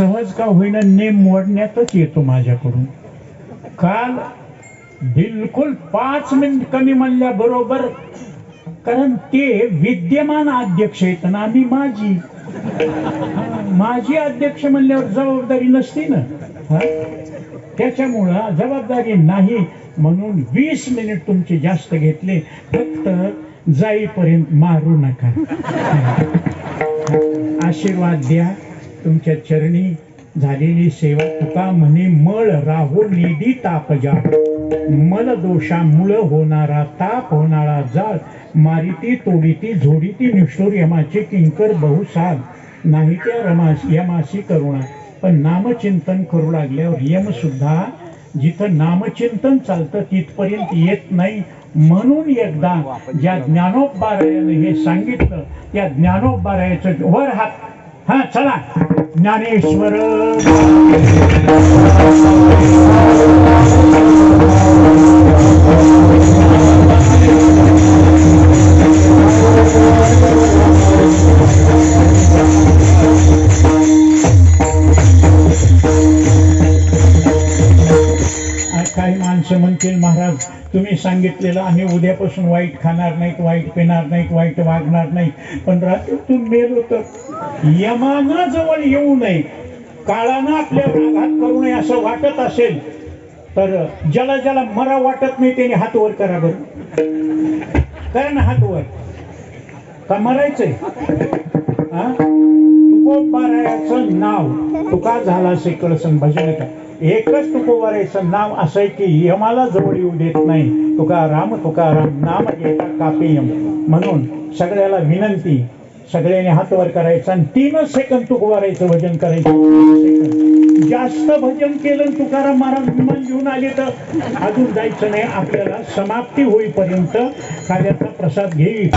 सहज का होईना नेम मोडण्यातच येतो माझ्याकडून. काल बिलकुल 5 मिनिट कमी म्हणल्या बरोबर, कारण ते विद्यमान अध्यक्ष आहेत ना, आम्ही माझी अध्यक्ष म्हणल्यावर जबाबदारी नसती ना. त्याच्यामुळं जबाबदारी नाही म्हणून 20 मिनिट तुमचे जास्त घेतले. फक्त जाईपर्यंत मारू नका. आशीर्वाद द्या. तुमच्या चरणी झालेली सेवा. तुका म्हणे मळ राहो निधी तापजा, मल दोषामुळ होणारा ताप होणारा जाळ, मारिती तोडीती झोडीती निष्ठुर यमाचे किंकर बहुसाल, नाही त्या यमाशी करुणा. पण नामचिंतन करू लागल्यावर यम सुद्धा जिथं नामचिंतन चालतं तिथपर्यंत येत नाही. म्हणून एकदा ज्या ज्ञानोबारायाने हे सांगितलं त्या ज्ञानोबारायाचं वर हात. हा चला ज्ञानेश्वर काही माणसं म्हणतील महाराज तुम्ही सांगितलेलं आम्ही उद्यापासून वाईट खाणार नाहीत, वाईट पिणार नाहीत, वाईट वागणार नाही. पण रात्रीतून मेलो तर यमाना जवळ येऊ नये, काळानं आपल्यावर आघात करू नये असं वाटत असेल तर ज्याला ज्याला मरा वाटत नाही त्याने हात वर करा. बरं करा ना हात वर. का मरायचंय? तुकोबारायाचं नाव तुका झाला कळसन भजन का. एकच तुकोबारायचं नाव असं आहे की यमाला जवळ येऊ देत नाही. तुकाराम नाम घेता कापे यम. म्हणून सगळ्याला विनंती, सगळ्यांनी हात वर करायचा आणि 3 सेकंद तुकोबारायचं भजन करायचं. जास्त भजन केलं तुकाराम महाराज विमान घेऊन आले तर अजून जायचं नाही. आपल्याला समाप्ती होईपर्यंत खाल्याचा प्रसाद घेईल.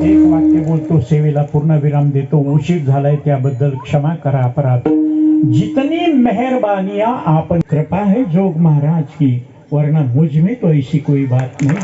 एक वाक्य बोलतो, सेवेला पूर्ण विराम देतो. उशीर झालाय त्याबद्दल क्षमा करा. अपराध जितनी मेहरबानियां आपन कृपा है जोग महाराज की, वरना मुझ में तो ऐसी कोई बात नहीं.